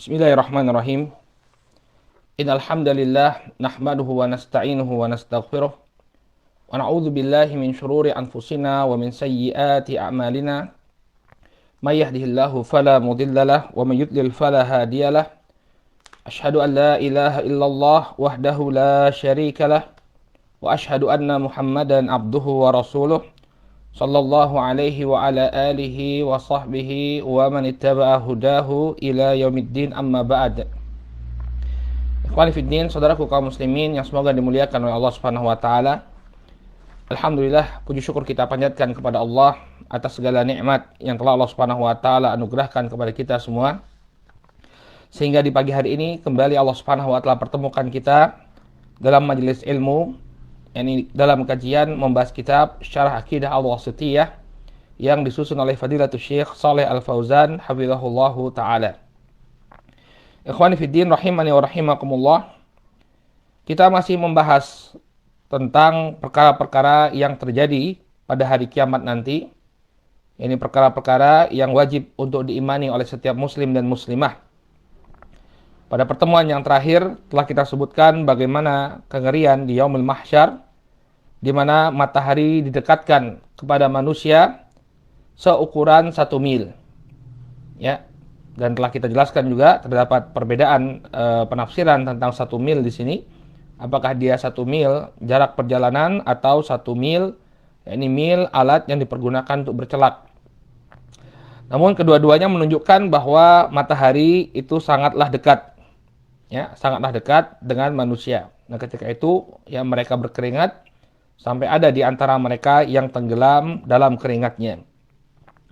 Bismillahirrahmanirrahim. Innal hamdalillah nahmaduhu wa nasta'inuhu wa nastaghfiruh wa na'udzu billahi min shururi anfusina wa min sayyiati a'malina. May yahdihillahu fala mudhillalah wa may yudlil fala hadiyalah. Asyhadu an la ilaha illallah wahdahu la syarikalah wa asyhadu anna Muhammadan abduhu wa rasuluh sallallahu alaihi wa ala alihi wa sahbihi wa man ittaba'a hudahu ila yaumiddin, amma ba'd. Ikhwani fiddin, saudaraku kaum muslimin yang semoga dimuliakan oleh Allah Subhanahu wa taala. Alhamdulillah, puji syukur kita panjatkan kepada Allah atas segala nikmat yang telah Allah Subhanahu wa taala anugerahkan kepada kita semua. Sehingga di pagi hari ini kembali Allah Subhanahu wa taala pertemukan kita dalam majelis ilmu, yakni dalam kajian membahas kitab Syarah Aqidah Al-Wasithiyah yang disusun oleh Fadilatul Syekh Shalih Al-Fauzan hafizahullahu taala. Ikhwani fiddin rahimani wa rahimakumullah. Kita masih membahas tentang perkara-perkara yang terjadi pada hari kiamat nanti. Ini perkara-perkara yang wajib untuk diimani oleh setiap muslim dan muslimah. Pada pertemuan yang terakhir telah kita sebutkan bagaimana kengerian di Yaumul Mahsyar, di mana matahari didekatkan kepada manusia seukuran 1 mil. Ya. Dan telah kita jelaskan juga terdapat perbedaan penafsiran tentang 1 mil di sini. Apakah dia 1 mil jarak perjalanan atau 1 mil, yakni mil alat yang dipergunakan untuk bercelak. Namun kedua-duanya menunjukkan bahwa matahari itu sangatlah dekat. Ya, sangatlah dekat dengan manusia. Nah, ketika itu ya mereka berkeringat sampai ada di antara mereka yang tenggelam dalam keringatnya.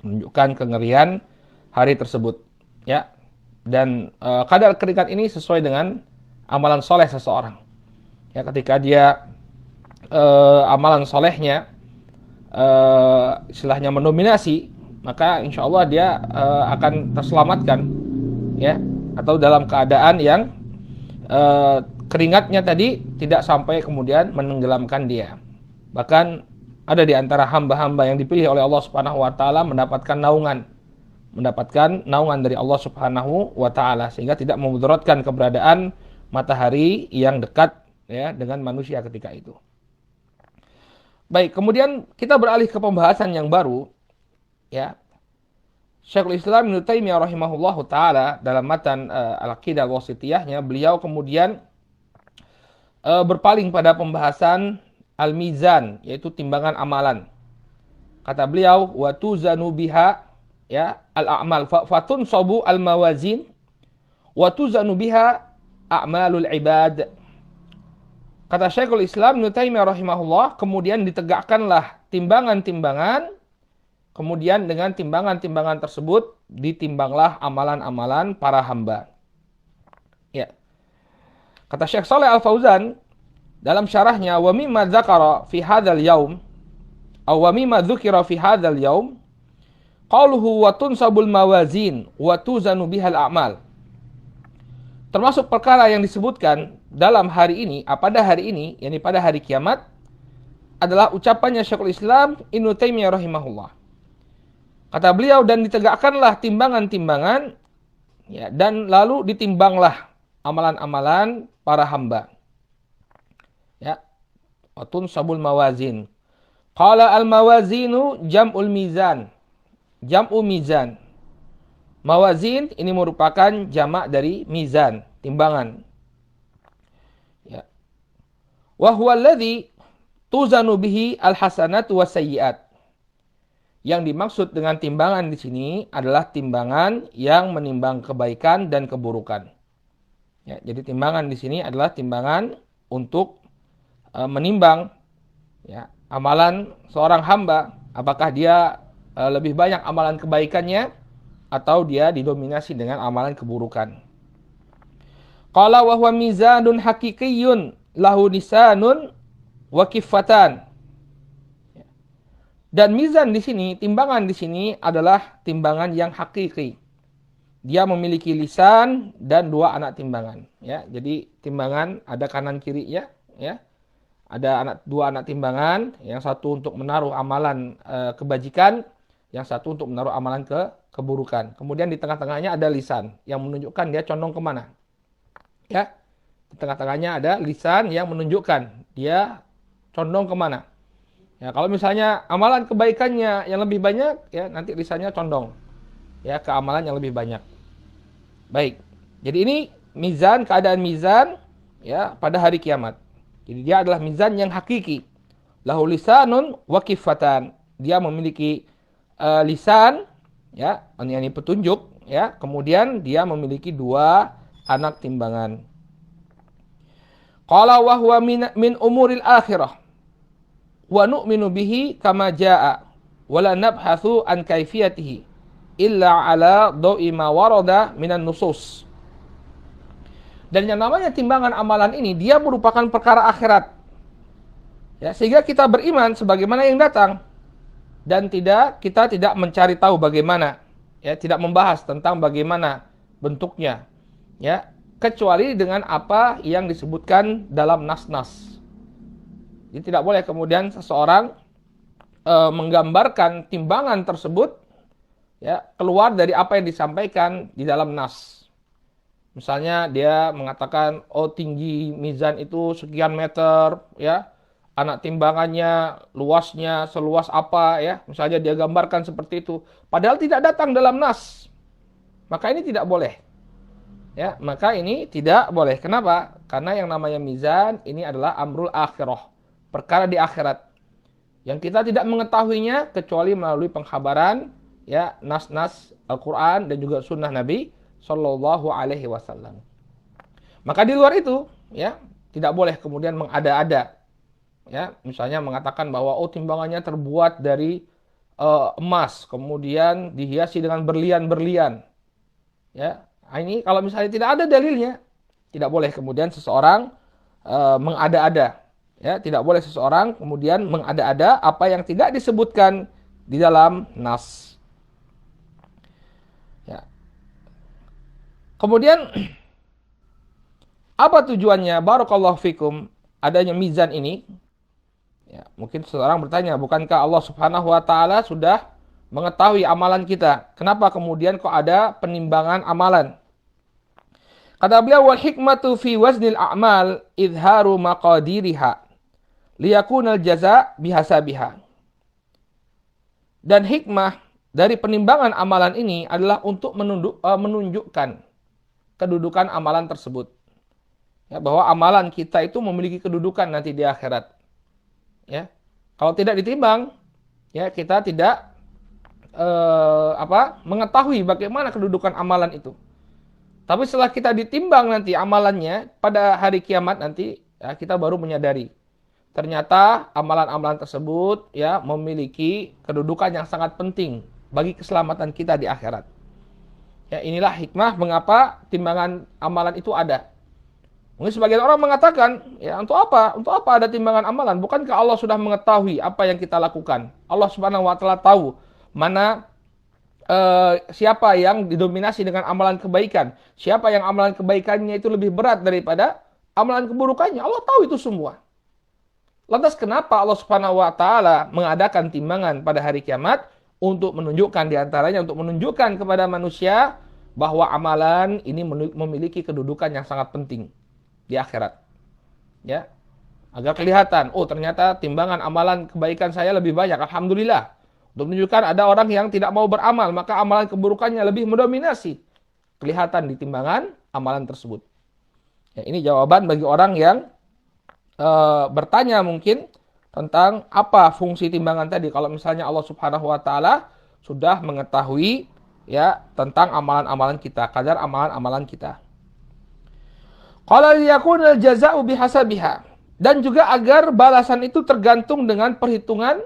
Menunjukkan kengerian hari tersebut. Ya, dan kadar keringat ini sesuai dengan amalan soleh seseorang. Ya, ketika dia amalan solehnya istilahnya mendominasi, maka insya Allah dia akan terselamatkan, ya, atau dalam keadaan yang keringatnya tadi tidak sampai kemudian menenggelamkan dia. Bahkan ada di antara hamba-hamba yang dipilih oleh Allah Subhanahu wa taala mendapatkan naungan dari Allah Subhanahu wa taala, sehingga tidak memudaratkan keberadaan matahari yang dekat ya dengan manusia ketika itu. Baik, kemudian kita beralih ke pembahasan yang baru, ya. Syekhul Islam Ibnu Taimiyah rahimahullahu taala dalam matan Al-Aqidah Al-Wasithiyahnya, beliau kemudian berpaling pada pembahasan al-mizan, yaitu timbangan amalan. Kata beliau, wa tuzanu biha, ya, al-a'mal, fatun sabu al-mawazin wa tuzanu biha a'malul ibad. Kata Syekhul Islam Ibnu Taimiyah rahimahullah, kemudian ditegakkanlah timbangan-timbangan, kemudian dengan timbangan-timbangan tersebut ditimbanglah amalan-amalan para hamba. Ya. Kata Syekh Shalih Al-Fauzan dalam syarahnya, wa mimma dzakara fi hadzal yaum aw wa mimma dzukira fi hadzal yaum qauluhu wa tunsabul mawazin wa tuzanu bihal a'mal. Termasuk perkara yang disebutkan dalam hari ini, pada hari ini, yakni pada hari kiamat, adalah ucapannya Syekhul Islam Ibnu Taimiyah rahimahullah. Kata beliau, dan ditegakkanlah timbangan-timbangan, ya, dan lalu ditimbanglah amalan-amalan para hamba. Ya. Wa tunsabul mawazin. Qala al-mawazinu jam'ul mizan. Jam'u mizan. Mawazin ini merupakan jamak dari mizan, timbangan. Ya. Wa huwa alladhi tuzanu bihi al-hasanatu was-sayyi'at. Yang dimaksud dengan timbangan di sini adalah timbangan yang menimbang kebaikan dan keburukan. Ya, jadi timbangan di sini adalah timbangan untuk menimbang, ya, amalan seorang hamba, apakah dia lebih banyak amalan kebaikannya atau dia didominasi dengan amalan keburukan. Qala wa huwa mizanun haqiqiyyun lahu nisanun wa kiffatan. Dan mizan di sini, timbangan di sini adalah timbangan yang hakiki. Dia memiliki lisan dan 2 anak timbangan, ya. Jadi timbangan ada kanan kirinya, ya. Ada 2 anak timbangan, yang satu untuk menaruh amalan kebajikan, yang satu untuk menaruh amalan keburukan. Kemudian di tengah-tengahnya ada lisan yang menunjukkan dia condong kemana. Ya, di tengah-tengahnya ada lisan yang menunjukkan dia condong kemana. Ya, kalau misalnya amalan kebaikannya yang lebih banyak, ya nanti lisannya condong ya ke amalan yang lebih banyak. Baik. Jadi ini mizan, keadaan mizan ya pada hari kiamat. Jadi dia adalah mizan yang hakiki. Lahu lisanun wa kifatan. Dia memiliki lisan ya, ini petunjuk ya, kemudian dia memiliki dua anak timbangan. Qala wa huwa min umuril akhirah wa nu'minu bihi kama jaa wa la nabhathu an kaifiyatihi illa ala dawi ma warada minan nusus. Dan yang namanya timbangan amalan ini dia merupakan perkara akhirat. Ya, sehingga kita beriman sebagaimana yang datang dan kita tidak mencari tahu bagaimana, ya, tidak membahas tentang bagaimana bentuknya, ya, kecuali dengan apa yang disebutkan dalam nas-nas. Jadi tidak boleh kemudian seseorang menggambarkan timbangan tersebut ya keluar dari apa yang disampaikan di dalam nas. Misalnya dia mengatakan tinggi mizan itu sekian meter ya, anak timbangannya luasnya seluas apa ya, misalnya dia gambarkan seperti itu padahal tidak datang dalam nas. Maka ini tidak boleh. Ya, maka ini tidak boleh. Kenapa? Karena yang namanya mizan ini adalah amrul akhirah, perkara di akhirat yang kita tidak mengetahuinya kecuali melalui pengkhabaran ya nas-nas Al-Qur'an dan juga sunnah Nabi Shallallahu Alaihi Wasallam. Maka di luar itu ya tidak boleh kemudian mengada-ada ya, misalnya mengatakan bahwa timbangannya terbuat dari emas kemudian dihiasi dengan berlian-berlian ya. Ini kalau misalnya tidak ada dalilnya, tidak boleh kemudian seseorang mengada-ada. Ya, tidak boleh seseorang kemudian mengada-ada apa yang tidak disebutkan di dalam nas. Ya. Kemudian apa tujuannya? Barakallahu fikum adanya mizan ini. Ya, mungkin seseorang bertanya, bukankah Allah Subhanahu wa taala sudah mengetahui amalan kita? Kenapa kemudian kok ada penimbangan amalan? Kata beliau, wal hikmatu fi waznil a'mal idharu maqadiriha liyakunal jaza bihasabiha. Dan hikmah dari penimbangan amalan ini adalah untuk menunjukkan kedudukan amalan tersebut. Ya, bahwa amalan kita itu memiliki kedudukan nanti di akhirat. Ya. Kalau tidak ditimbang, ya kita tidak mengetahui bagaimana kedudukan amalan itu. Tapi setelah kita ditimbang nanti amalannya pada hari kiamat nanti ya, kita baru menyadari ternyata amalan-amalan tersebut ya memiliki kedudukan yang sangat penting bagi keselamatan kita di akhirat. Ya, inilah hikmah mengapa timbangan amalan itu ada. Mungkin sebagian orang mengatakan, ya untuk apa? Untuk apa ada timbangan amalan? Bukankah Allah sudah mengetahui apa yang kita lakukan? Allah Subhanahu wa taala tahu mana siapa yang didominasi dengan amalan kebaikan, siapa yang amalan kebaikannya itu lebih berat daripada amalan keburukannya. Allah tahu itu semua. Lantas kenapa Allah Subhanahu wa taala mengadakan timbangan pada hari kiamat? Untuk menunjukkan diantaranya, untuk menunjukkan kepada manusia bahwa amalan ini memiliki kedudukan yang sangat penting di akhirat. Ya. Agar kelihatan, ternyata timbangan amalan kebaikan saya lebih banyak, alhamdulillah. Untuk menunjukkan ada orang yang tidak mau beramal, maka amalan keburukannya lebih mendominasi. Kelihatan di timbangan amalan tersebut. Ya, ini jawaban bagi orang yang bertanya mungkin tentang apa fungsi timbangan tadi. Kalau misalnya Allah Subhanahu wa taala sudah mengetahui ya tentang amalan-amalan kita, kadar amalan-amalan kita. Qala liyakunal jazaa'u bihasabiha. Dan juga agar balasan itu tergantung dengan perhitungan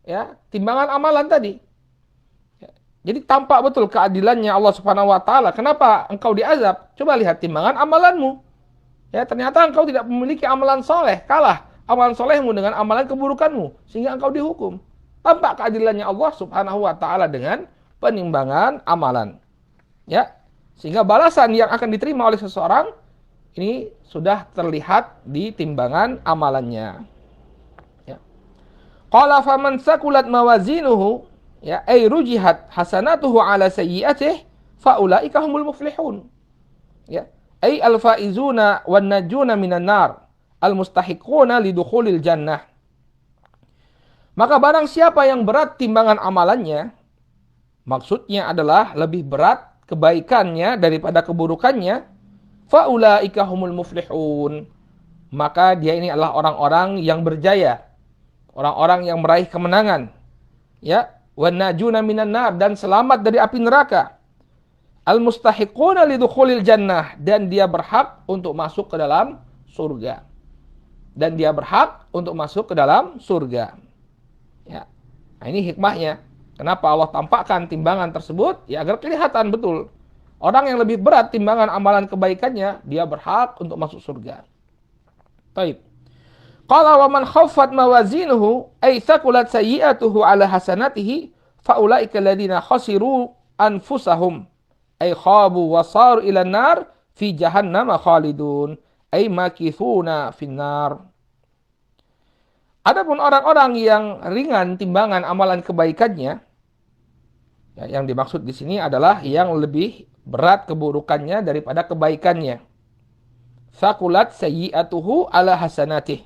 ya, timbangan amalan tadi. Ya, jadi tampak betul keadilannya Allah Subhanahu wa taala. Kenapa engkau diazab? Coba lihat timbangan amalanmu. Ya, ternyata engkau tidak memiliki amalan soleh, kalah amalan solehmu dengan amalan keburukanmu sehingga engkau dihukum. Tampak keadilannya Allah Subhanahu wa taala dengan penimbangan amalan. Ya, sehingga balasan yang akan diterima oleh seseorang ini sudah terlihat di timbangan amalannya. Qala faman sakulat mawazinuhu Ya, ay rujihat hasanatuhu ala sayyi'atih faulaika humul muflihun. Ya, ay al-faizuna wan najuna minan nar al-mustahiquna lidukhulil jannah. Maka barang siapa yang berat timbangan amalannya, maksudnya adalah lebih berat kebaikannya daripada keburukannya, faulaika humul muflihun. Maka dia ini adalah orang-orang yang berjaya, orang-orang yang meraih kemenangan. Ya, wan najuna minan nar, dan selamat dari api neraka. Al-mustahiquna lidukhulil jannah, dan dia berhak untuk masuk ke dalam surga. Dan dia berhak untuk masuk ke dalam surga. Ya. Nah, ini hikmahnya. Kenapa Allah tampakkan timbangan tersebut? Ya, agar kelihatan betul. Orang yang lebih berat timbangan amalan kebaikannya, dia berhak untuk masuk surga. Baik. Qala wa man khaffat mawazinuhu ay thaqulat sayyi'atuhu ala hasanatihi faulaika alladziina khasiru anfusahum ay khabu wa saru ila nar fi jahannam khalidun ay makithuna finnar. Adapun orang-orang yang ringan timbangan amalan kebaikannya, ya, yang dimaksud di sini adalah yang lebih berat keburukannya daripada kebaikannya. Thaqulat sayyi'atuhu ala hasanatih.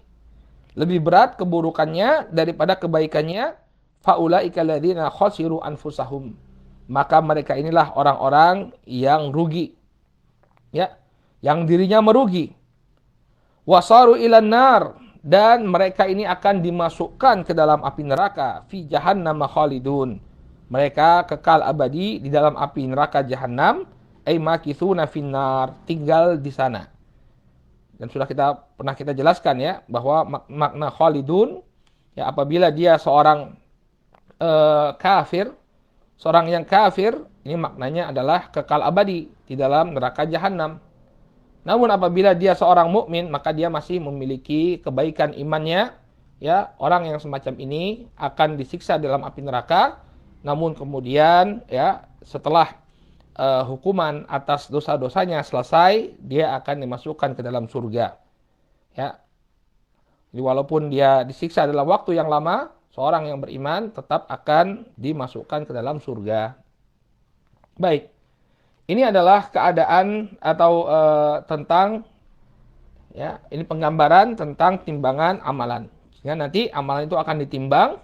Lebih berat keburukannya daripada kebaikannya. Faulaika alladziina khasiru anfusahum. Maka mereka inilah orang-orang yang rugi. Ya, yang dirinya merugi. Wasaru ilan nar, dan mereka ini akan dimasukkan ke dalam api neraka, fi jahannam khalidun. Mereka kekal abadi di dalam api neraka jahannam, ay makithuna finnar, tinggal di sana. Dan sudah pernah kita jelaskan ya, bahwa makna khalidun, ya, apabila dia seorang kafir, seorang yang kafir, ini maknanya adalah kekal abadi di dalam neraka jahannam. Namun apabila dia seorang mukmin, maka dia masih memiliki kebaikan imannya. Ya, orang yang semacam ini akan disiksa dalam api neraka. Namun kemudian, ya, setelah hukuman atas dosa-dosanya selesai, dia akan dimasukkan ke dalam surga. Ya, jadi walaupun dia disiksa dalam waktu yang lama, seorang yang beriman tetap akan dimasukkan ke dalam surga. Baik. Ini adalah keadaan atau tentang, ya, ini penggambaran tentang timbangan amalan. Sehingga nanti amalan itu akan ditimbang,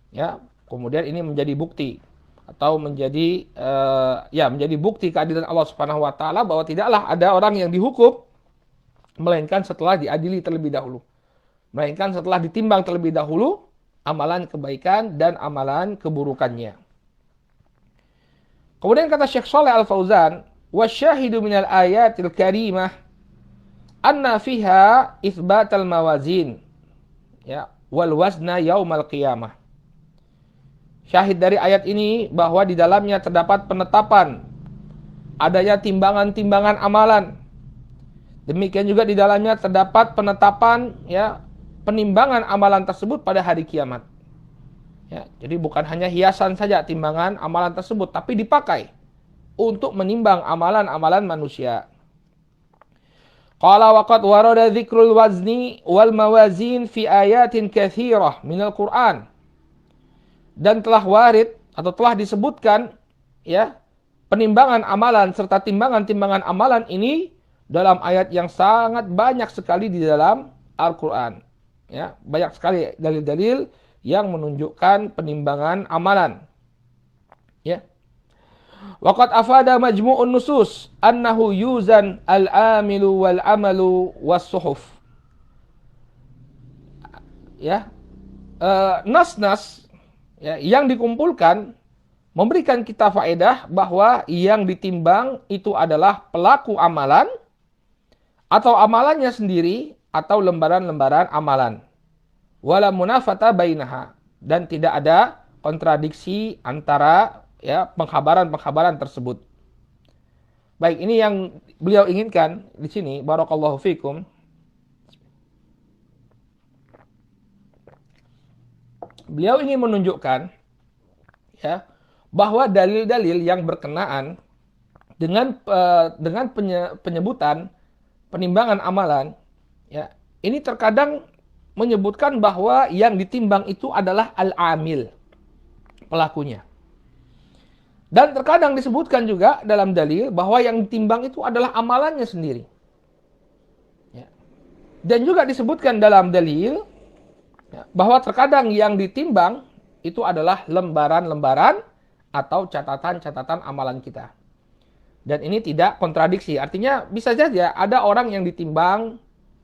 ya, kemudian ini menjadi bukti atau menjadi menjadi bukti keadilan Allah Subhanahu wa taala bahwa tidaklah ada orang yang dihukum melainkan setelah diadili terlebih dahulu. Melainkan setelah ditimbang terlebih dahulu amalan kebaikan dan amalan keburukannya. Kemudian kata Syekh Shalih Al-Fauzan, wasyahidu minal ayatil karimah anna fiha itsbatal mawazin, ya, wal wazna yaumal qiyamah. Syahid dari ayat ini bahwa di dalamnya terdapat penetapan adanya timbangan-timbangan amalan. Demikian juga di dalamnya terdapat penetapan, ya, penimbangan amalan tersebut pada hari kiamat. Ya, jadi bukan hanya hiasan saja timbangan amalan tersebut, tapi dipakai untuk menimbang amalan-amalan manusia. Qala waqad warada dzikrul wazni wal mawazin fi ayatin katsirah minal Qur'an. Dan telah warid atau telah disebutkan, ya, penimbangan amalan serta timbangan-timbangan amalan ini dalam ayat yang sangat banyak sekali di dalam Al-Qur'an. Ya, banyak sekali dalil-dalil yang menunjukkan penimbangan amalan. Ya. Waqad afada majmu'un nusus annahu yuzan al-amilu wal amalu was-suhuf. Ya. Nas-nas, ya, yang dikumpulkan memberikan kita faedah bahwa yang ditimbang itu adalah pelaku amalan atau amalannya sendiri atau lembaran-lembaran amalan. Wala munafata bainaha, dan tidak ada kontradiksi antara, ya, pengkhabaran-pengkhabaran tersebut. Baik, ini yang beliau inginkan di sini, barakallahu fikum. Beliau ingin menunjukkan, ya, bahwa dalil-dalil yang berkenaan dengan penyebutan penimbangan amalan, ya, ini terkadang menyebutkan bahwa yang ditimbang itu adalah al-amil. pelakunya. Dan terkadang disebutkan juga dalam dalil bahwa yang ditimbang itu adalah amalannya sendiri. Ya. Dan juga disebutkan dalam dalil bahwa terkadang yang ditimbang itu adalah lembaran-lembaran atau catatan-catatan amalan kita. Dan ini tidak kontradiksi. Artinya bisa saja ada orang yang ditimbang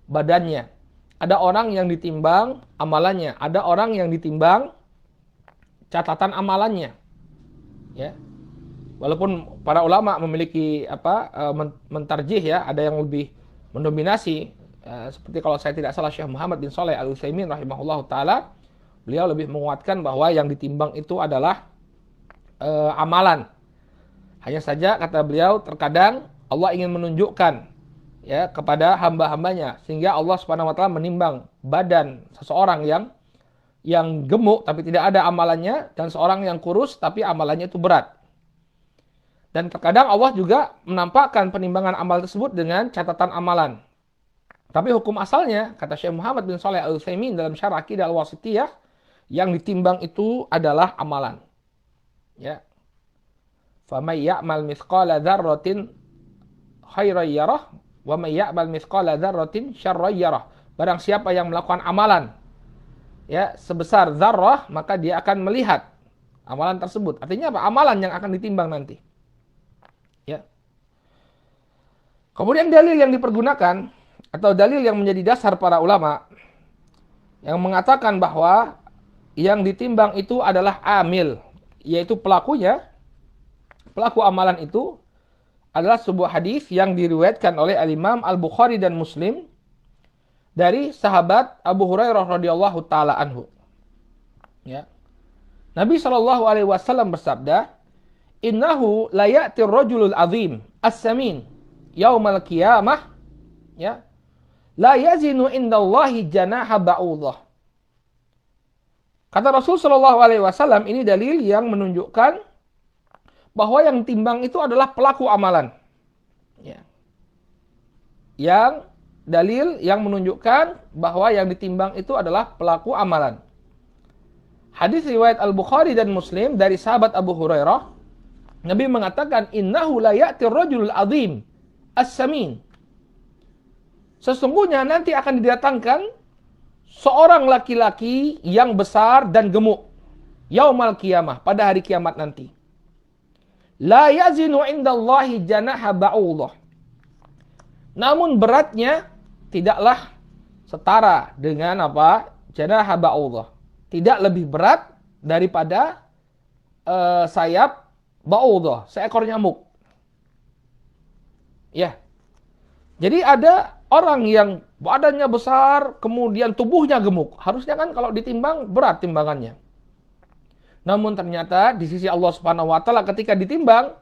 badannya. Ada orang yang ditimbang amalannya. Ada orang yang ditimbang catatan amalannya. Ya. Walaupun para ulama memiliki mentarjih ya, ada yang lebih mendominasi. Seperti kalau saya tidak salah Syekh Muhammad bin Shalih Al-Utsaimin rahimahullahu taala, beliau lebih menguatkan bahwa yang ditimbang itu adalah amalan. Hanya saja kata beliau terkadang Allah ingin menunjukkan ya kepada hamba-hambanya sehingga Allah Subhanahu wa taala menimbang badan seseorang yang gemuk tapi tidak ada amalannya dan seorang yang kurus tapi amalannya itu berat. Dan terkadang Allah juga menampakkan penimbangan amal tersebut dengan catatan amalan. Tapi hukum asalnya kata Syekh Muhammad bin Shalih Al-Utsaimin dalam Syarah Aqidah Al-Wasithiyah, yang ditimbang itu adalah amalan. Ya. فَمَنْ يَعْمَلْ مِثْقَالَ ذَرَّةٍ خَيْرًا يَرَهُ وَمَنْ يَعْمَلْ مِثْقَالَ ذَرَّةٍ شَرًّا يَرَهُ. Barang siapa yang melakukan amalan ya sebesar zarrah, maka dia akan melihat amalan tersebut. Artinya apa? Amalan yang akan ditimbang nanti. Ya. Kemudian dalil yang dipergunakan atau dalil yang menjadi dasar para ulama yang mengatakan bahwa yang ditimbang itu adalah amil, yaitu pelakunya. Pelaku amalan itu adalah sebuah hadis yang diriwayatkan oleh Al-Imam Al-Bukhari dan Muslim dari sahabat Abu Hurairah radhiyallahu taala anhu. Ya. Nabi sallallahu alaihi wasallam bersabda, "Innahu la ya'tir rajulul azim as-samin yaumal qiyamah ya la yazinu indallahi janaha ba'udah." Kata Rasul sallallahu alaihi wasallam, ini dalil yang menunjukkan bahwa yang timbang itu adalah pelaku amalan. Ya. Yang dalil yang menunjukkan bahwa yang ditimbang itu adalah pelaku amalan. Hadis riwayat Al-Bukhari dan Muslim dari sahabat Abu Hurairah, Nabi mengatakan, "Innahu la ya'tir rajulul azim as-samin." Sesungguhnya nanti akan didatangkan seorang laki-laki yang besar dan gemuk yaumal qiyamah, pada hari kiamat nanti. La yazinu indallahi janaha ba'udah. Namun beratnya tidaklah setara dengan apa? Janaha ba'udah. Tidak lebih berat daripada sayap ba'udah, seekor nyamuk. Ya. Jadi ada orang yang badannya besar, kemudian tubuhnya gemuk. Harusnya kan kalau ditimbang berat timbangannya. Namun ternyata di sisi Allah Subhanahu wa taala ketika ditimbang,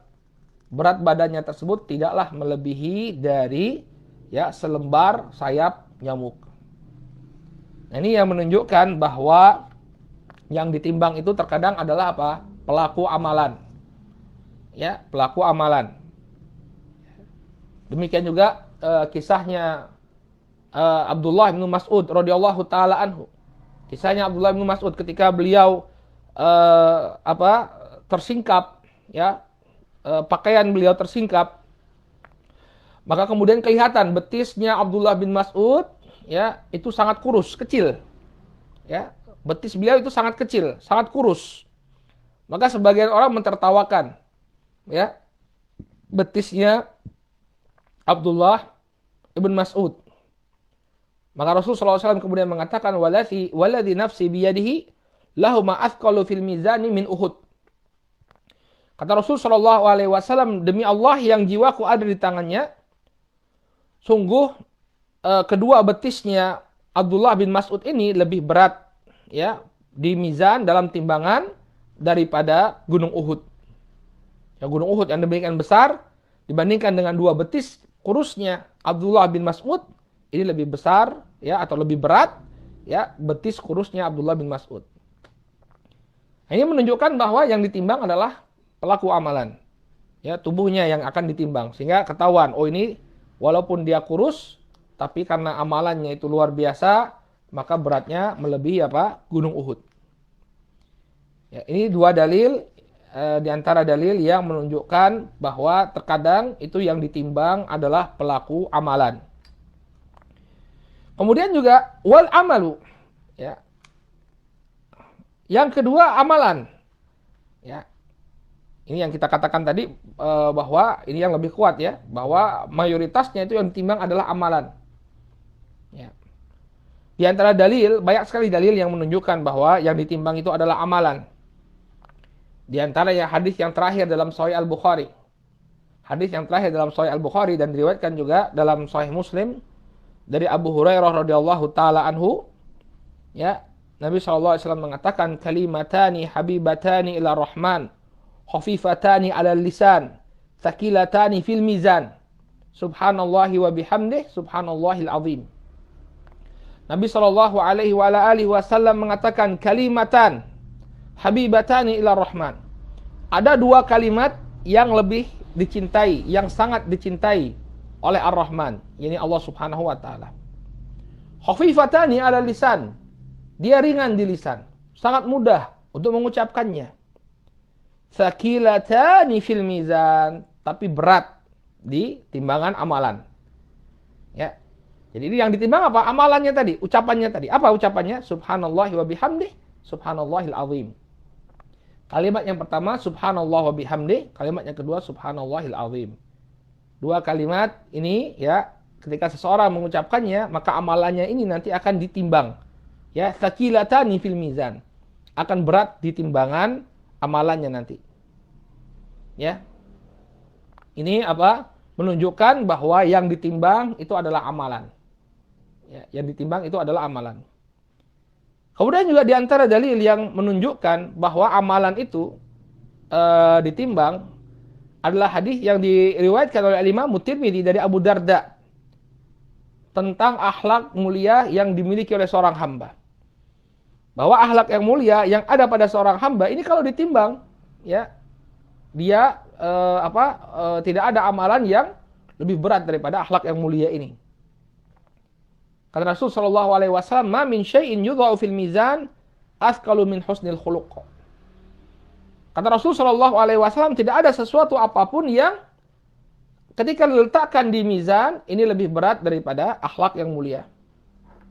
berat badannya tersebut tidaklah melebihi dari ya selembar sayap nyamuk. Nah, ini yang menunjukkan bahwa yang ditimbang itu terkadang adalah apa? Pelaku amalan. Ya, pelaku amalan. Demikian juga kisahnya Abdullah bin Mas'ud radhiyallahu taala anhu. Kisahnya Abdullah bin Mas'ud ketika beliau tersingkap ya, pakaian beliau tersingkap, maka kemudian kelihatan betisnya Abdullah bin Mas'ud ya itu sangat kurus, kecil. Ya, betis beliau itu sangat kecil, sangat kurus. Maka sebagian orang mentertawakan ya betisnya Abdullah ibn Mas'ud. Maka Rasulullah SAW kemudian mengatakan, waladhi nafsi biyadihi lahu ma'athqalu fil mizani min Uhud. Kata Rasul sallallahu alaihi wasallam, demi Allah yang jiwaku ada di tangannya, sungguh kedua betisnya Abdullah bin Mas'ud ini lebih berat ya di mizan dalam timbangan daripada gunung Uhud. Ya, gunung Uhud yang demikian besar dibandingkan dengan dua betis kurusnya Abdullah bin Mas'ud, ini lebih besar ya atau lebih berat ya betis kurusnya Abdullah bin Mas'ud. Ini menunjukkan bahwa yang ditimbang adalah pelaku amalan. Ya, tubuhnya yang akan ditimbang. Sehingga ketahuan, oh ini walaupun dia kurus, tapi karena amalannya itu luar biasa, maka beratnya melebihi apa? Gunung Uhud. Ya, ini dua dalil di antara dalil yang menunjukkan bahwa terkadang itu yang ditimbang adalah pelaku amalan. Kemudian juga wal amalu, ya. Yang kedua amalan, ya. Ini yang kita katakan tadi bahwa ini yang lebih kuat ya, bahwa mayoritasnya itu yang ditimbang adalah amalan. Ya. Di antara dalil banyak sekali dalil yang menunjukkan bahwa yang ditimbang itu adalah amalan. Di antara ya hadis yang terakhir dalam Sahih Al-Bukhari. Hadis yang terakhir dalam Sahih Al-Bukhari dan diriwayatkan juga dalam Sahih Muslim dari Abu Hurairah radhiyallahu taala anhu, ya, Nabi SAW mengatakan kalimatani habibatani ila rahman khafifatani ala lisan thaqilatani fil mizan subhanallahi wa bihamdih subhanallahil azim. Nabi SAW mengatakan kalimatan habibatani ila rahman. Ada dua kalimat yang lebih dicintai, yang sangat dicintai oleh Ar-Rahman, yakni Allah Subhanahu wa taala. Khafifatani 'ala lisan. Dia ringan di lisan, sangat mudah untuk mengucapkannya. Tsaqilatani fil mizan, tapi berat di timbangan amalan. Ya. Jadi ini yang ditimbang apa? Amalannya tadi, ucapannya tadi. Apa ucapannya? Subhanallahi wa bihamdih, subhanallahil azim. Kalimat yang pertama subhanallah wa bihamdih, kalimat yang kedua subhanallahil azim. Dua kalimat ini ya, ketika seseorang mengucapkannya, maka amalannya ini nanti akan ditimbang. Ya, tsaqilatani fil mizan. Akan berat di timbangan amalannya nanti. Ya. Ini apa? Menunjukkan bahwa yang ditimbang itu adalah amalan. Ya, yang ditimbang itu adalah amalan. Kemudian juga di antara dalil yang menunjukkan bahwa amalan itu ditimbang adalah hadis yang diriwayatkan oleh Imam Tirmidzi dari Abu Darda tentang akhlak mulia yang dimiliki oleh seorang hamba. Bahwa akhlak yang mulia yang ada pada seorang hamba ini kalau ditimbang, ya, dia tidak ada amalan yang lebih berat daripada akhlak yang mulia ini. Kata Rasul sallallahu alaihi wasallam, "Ma min syai'in yudha'u fil mizan athqalu min husnil khuluq." Kata Rasul sallallahu alaihi wasallam, tidak ada sesuatu apapun yang ketika diletakkan di mizan ini lebih berat daripada akhlak yang mulia.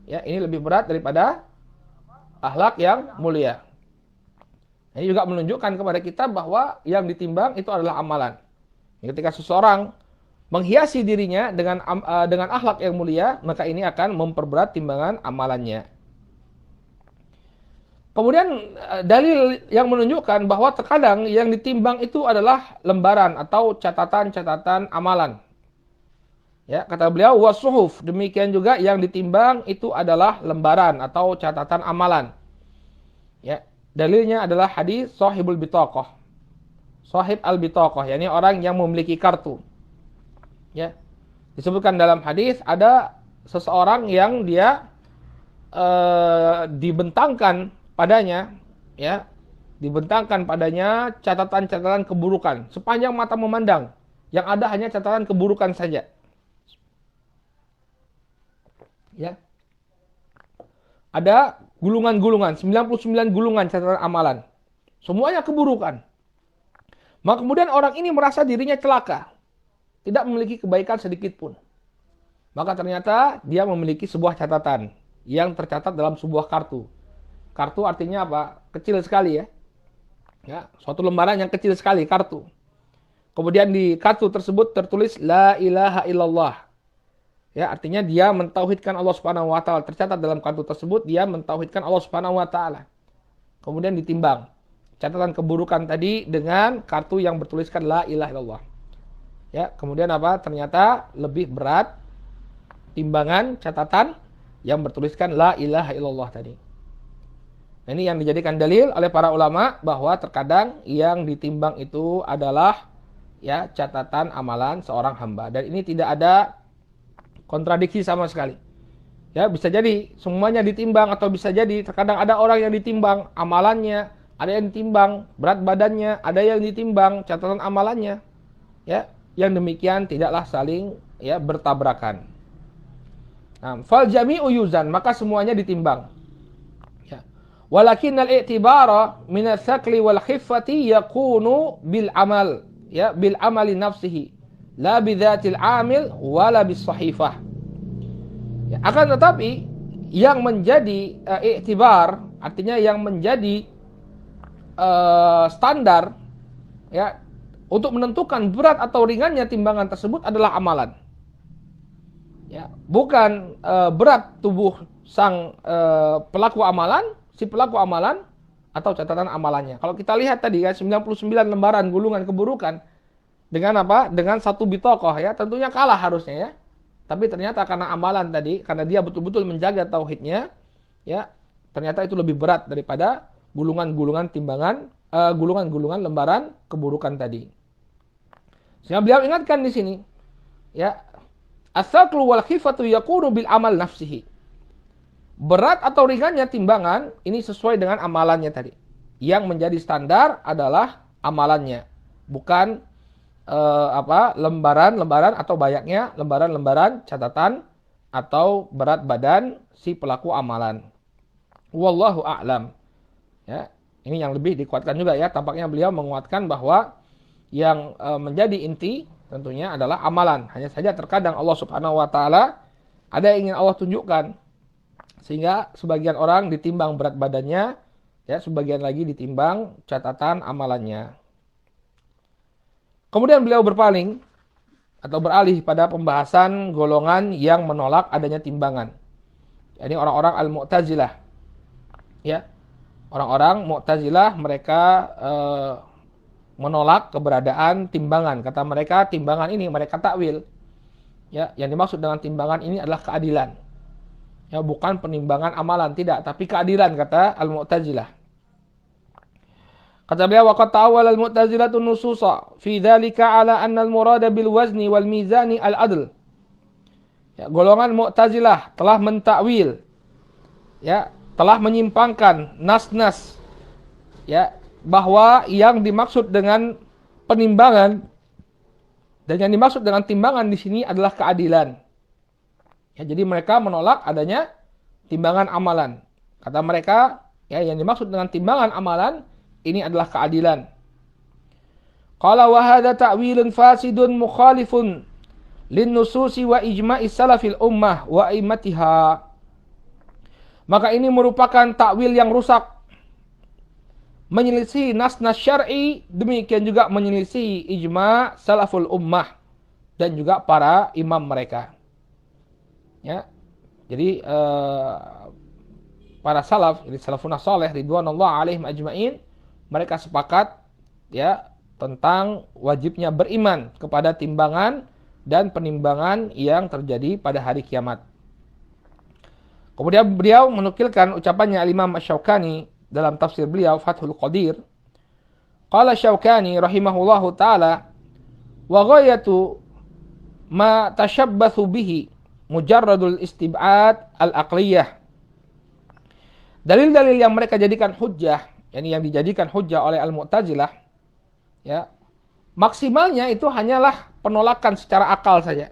Ya, ini lebih berat daripada akhlak yang mulia. Ini juga menunjukkan kepada kita bahwa yang ditimbang itu adalah amalan. Ketika seseorang menghiasi dirinya dengan akhlak yang mulia, maka ini akan memperberat timbangan amalannya. Kemudian dalil yang menunjukkan bahwa terkadang yang ditimbang itu adalah lembaran atau catatan-catatan amalan. Ya, kata beliau wasuhuf, demikian juga yang ditimbang itu adalah lembaran atau catatan amalan. Ya, dalilnya adalah hadis sahibul bitaqah. Sahib al-bitaqah, yakni orang yang memiliki kartu. Ya, disebutkan dalam hadis ada seseorang yang dia dibentangkan padanya, ya, dibentangkan padanya catatan-catatan keburukan sepanjang mata memandang, yang ada hanya catatan keburukan saja. Ya, ada gulungan-gulungan, 99 gulungan catatan amalan, semuanya keburukan. Maka kemudian orang ini merasa dirinya celaka, tidak memiliki kebaikan sedikit pun. Maka ternyata dia memiliki sebuah catatan yang tercatat dalam sebuah kartu. Kartu artinya apa? Kecil sekali ya. Ya, suatu lembaran yang kecil sekali, kartu. Kemudian di kartu tersebut tertulis la ilaha illallah. Ya, artinya dia mentauhidkan Allah Subhanahu wa taala. Tercatat dalam kartu tersebut dia mentauhidkan Allah Subhanahu wa taala. Kemudian ditimbang catatan keburukan tadi dengan kartu yang bertuliskan la ilaha illallah. Ya, kemudian apa? Ternyata lebih berat timbangan catatan yang bertuliskan la ilaha illallah tadi. Nah, ini yang dijadikan dalil oleh para ulama bahwa terkadang yang ditimbang itu adalah ya catatan amalan seorang hamba, dan ini tidak ada kontradiksi sama sekali. Ya, bisa jadi semuanya ditimbang atau bisa jadi terkadang ada orang yang ditimbang amalannya, ada yang ditimbang berat badannya, ada yang ditimbang catatan amalannya. Ya, yang demikian tidaklah saling ya bertabrakan. Nah, fal jami'u yuzan, maka semuanya ditimbang. Ya. Walakin al-i'tibara min ats-tsaqli wal khiffati yakunu bil amal, ya, bil amali nafsihi, la bi dzatil amil wala bis sahifah. Ya, akan tetapi yang menjadi i'tibar, artinya yang menjadi standar, ya, untuk menentukan berat atau ringannya timbangan tersebut adalah amalan. Ya, bukan berat tubuh sang pelaku amalan, si pelaku amalan atau catatan amalannya. Kalau kita lihat tadi kan 99 lembaran gulungan keburukan dengan apa? Dengan satu bitokoh, ya, tentunya kalah harusnya, ya. Tapi ternyata karena amalan tadi, karena dia betul-betul menjaga tauhidnya, ya, ternyata itu lebih berat daripada gulungan-gulungan timbangan, gulungan-gulungan lembaran keburukan tadi. Sehingga beliau ingatkan di sini, ya, as-saqlu wal khifatu yakunu bil amal nafsihi. Berat atau ringannya timbangan ini sesuai dengan amalannya tadi. Yang menjadi standar adalah amalannya, bukan lembaran-lembaran atau banyaknya lembaran-lembaran catatan atau berat badan si pelaku amalan. Wallahu a'lam. Ya, ini yang lebih dikuatkan juga, ya. Tampaknya beliau menguatkan bahwa yang menjadi inti tentunya adalah amalan. Hanya saja terkadang Allah Subhanahu wa taala ada yang ingin Allah tunjukkan, sehingga sebagian orang ditimbang berat badannya, ya, sebagian lagi ditimbang catatan amalannya. Kemudian beliau berpaling atau beralih pada pembahasan golongan yang menolak adanya timbangan. Ini orang-orang Al-Mu'tazilah. Ya. Orang-orang Mu'tazilah mereka menolak keberadaan timbangan. Kata mereka timbangan ini mereka takwil. Ya, yang dimaksud dengan timbangan ini adalah keadilan. Ya, bukan penimbangan amalan, tidak, tapi keadilan, kata Al-Mu'tazilah. Kata beliau, waqad ta'awwala al-Mu'tazilatu nususa fi dzalika ala anna al-murada bil wazni wal mizani al-adl. Ya, golongan Mu'tazilah telah mentakwil, ya, telah menyimpangkan nas-nas, ya, bahwa yang dimaksud dengan penimbangan dan yang dimaksud dengan timbangan di sini adalah keadilan. Ya, jadi mereka menolak adanya timbangan amalan. Kata mereka, ya, yang dimaksud dengan timbangan amalan ini adalah keadilan. Qala wa hadza ta'wilun fasidun mukhalifun lin nususi wa ijma'is salafil ummah wa a'immatiha. Maka ini merupakan takwil yang rusak, menyelisih nas-nas syar'i, demikian juga menyelisih ijma' salaful ummah dan juga para imam mereka. Ya. Jadi para salaf, jadi salafun saleh ridwanullah alaihim ajmain, mereka sepakat, ya, tentang wajibnya beriman kepada timbangan dan penimbangan yang terjadi pada hari kiamat. Kemudian beliau menukilkan ucapannya Imam Asy-Syaukani dalam tafsir beliau Fathul Qadir. Qala Syaukani rahimahullahu taala, wa ghayatu ma tashabbathu bihi mujarradul istib'ad al-aqliyah. Dalil-dalil yang mereka jadikan hujjah, yang dijadikan hujjah oleh Al-Mu'tazilah, ya, maksimalnya itu hanyalah penolakan secara akal saja.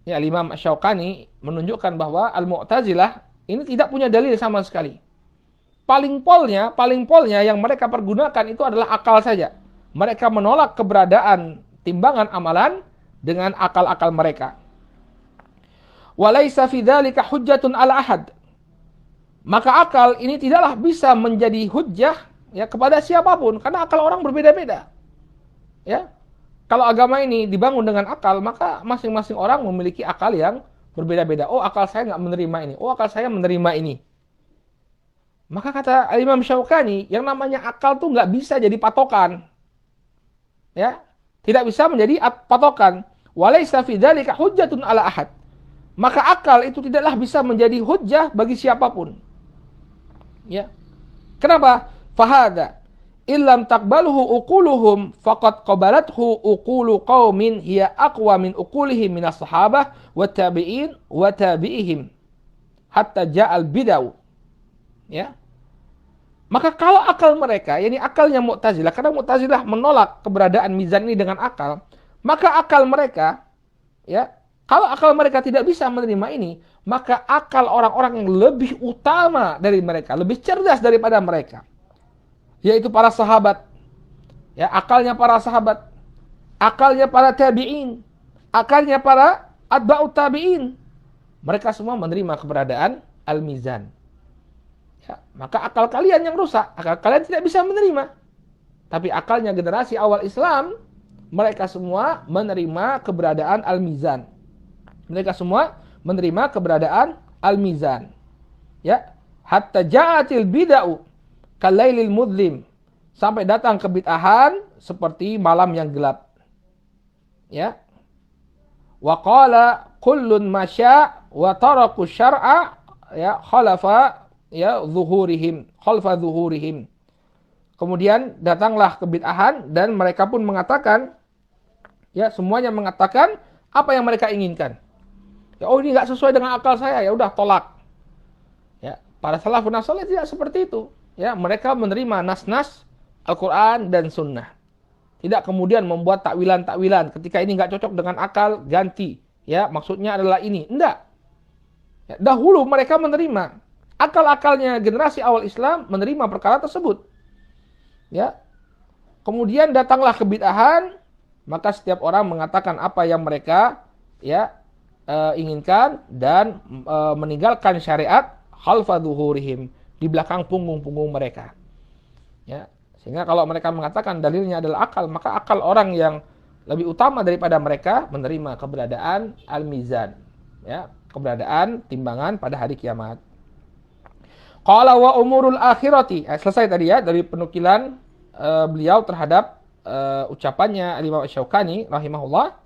Ya, Imam Asy-Syaukani menunjukkan bahwa Al-Mu'tazilah ini tidak punya dalil sama sekali. Paling polnya yang mereka pergunakan itu adalah akal saja. Mereka menolak keberadaan timbangan amalan dengan akal-akal mereka. Walaisa fi dzalika hujjatun ala ahad. Maka akal ini tidaklah bisa menjadi hujjah, ya, kepada siapapun, karena akal orang berbeda-beda. Ya. Kalau agama ini dibangun dengan akal, maka masing-masing orang memiliki akal yang berbeda-beda. Oh, akal saya nggak menerima ini. Oh, akal saya menerima ini. Maka kata Imam Syaukani, yang namanya akal tuh nggak bisa jadi patokan. Ya, tidak bisa menjadi patokan. Walaisa fi dzalika hujjatun ala ahad. Maka akal itu tidaklah bisa menjadi hujjah bagi siapapun. Ya. Kenapa? Fahada illam taqbaluhu uquluhum faqad qabalathu uqulu qaumin hiya aqwa min uqulihim minas sahabah wa tabi'in wa tabi'ihim hatta ja'al bid'ah. Ya. Maka kalau akal mereka, yakni akalnya Mu'tazilah, karena Mu'tazilah menolak keberadaan mizan ini dengan akal, maka akal mereka, ya, Kalau akal mereka tidak bisa menerima ini, maka akal orang-orang yang lebih utama dari mereka, lebih cerdas daripada mereka, yaitu para sahabat. Ya, akalnya para sahabat, akalnya para tabi'in, akalnya para atba'ut tabi'in. Mereka semua menerima keberadaan al-mizan. Ya, maka akal kalian yang rusak, akal kalian tidak bisa menerima. Tapi akalnya generasi awal Islam, mereka semua menerima keberadaan al-mizan. Mereka semua menerima keberadaan al-mizan. Ya, hatta ja'atil bid'u kalailil mudlim. Sampai datang kebid'ahan seperti malam yang gelap. Ya. Wa qala kullun masya wa taraku syar'a ya khalafa ya zuhurihim, khalfa zuhurihim. Kemudian datanglah kebid'ahan dan mereka pun mengatakan, ya semuanya mengatakan apa yang mereka inginkan. Ya, oh ini nggak sesuai dengan akal saya, ya udah tolak. Ya, para salafun saleh tidak seperti itu. Ya, mereka menerima nas-nas Al-Quran dan Sunnah. Tidak kemudian membuat takwilan-takwilan. Ketika ini nggak cocok dengan akal, ganti. Ya, maksudnya adalah ini. Enggak. Ya, dahulu mereka menerima. Akal-akalnya generasi awal Islam menerima perkara tersebut. Ya. Kemudian datanglah kebid'ahan, maka setiap orang mengatakan apa yang mereka ya inginkan dan meninggalkan syariat khalfa dhuhurihim, di belakang punggung-punggung mereka. Ya. Sehingga kalau mereka mengatakan dalilnya adalah akal, maka akal orang yang lebih utama daripada mereka menerima keberadaan al-mizan, ya, keberadaan timbangan pada hari kiamat. Qala wa umurul akhirati. Selesai tadi ya dari penukilan beliau terhadap ucapannya Al-Imam Asy-Syaukani rahimahullah.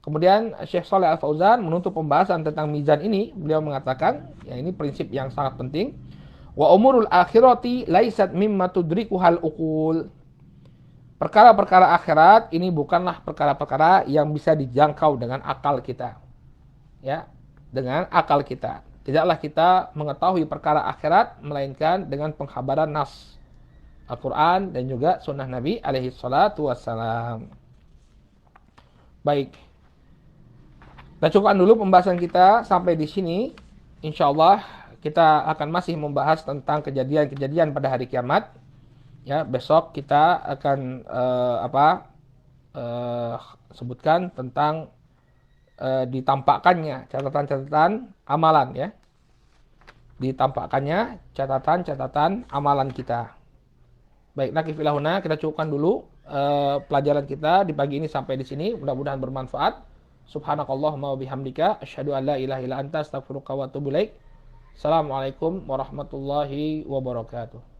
Kemudian Syekh Shalih Al-Fauzan menutup pembahasan tentang mizan ini, beliau mengatakan, ya ini prinsip yang sangat penting. Wa umurul akhirati laisat mimma tudrikuhal uqul. Perkara-perkara akhirat ini bukanlah perkara-perkara yang bisa dijangkau dengan akal kita. Ya, dengan akal kita. Tidaklah kita mengetahui perkara akhirat melainkan dengan pengkhabaran nas Al-Qur'an dan juga sunnah Nabi alaihi salatu wassalam. Baik. Kita cukupkan dulu pembahasan kita sampai di sini. Insyaallah kita akan masih membahas tentang kejadian-kejadian pada hari kiamat. Ya, besok kita akan sebutkan tentang ditampakkannya catatan-catatan amalan ya. Ditampakkannya catatan-catatan amalan kita. Baik, nakifilahuna, kita cukupkan dulu pelajaran kita di pagi ini sampai di sini. Mudah-mudahan bermanfaat. Subhanakallahumma wa bihamdika asyhadu an la ilaha illa anta astaghfiruka wa atubu ilaik. Assalamualaikum warahmatullahi wabarakatuh.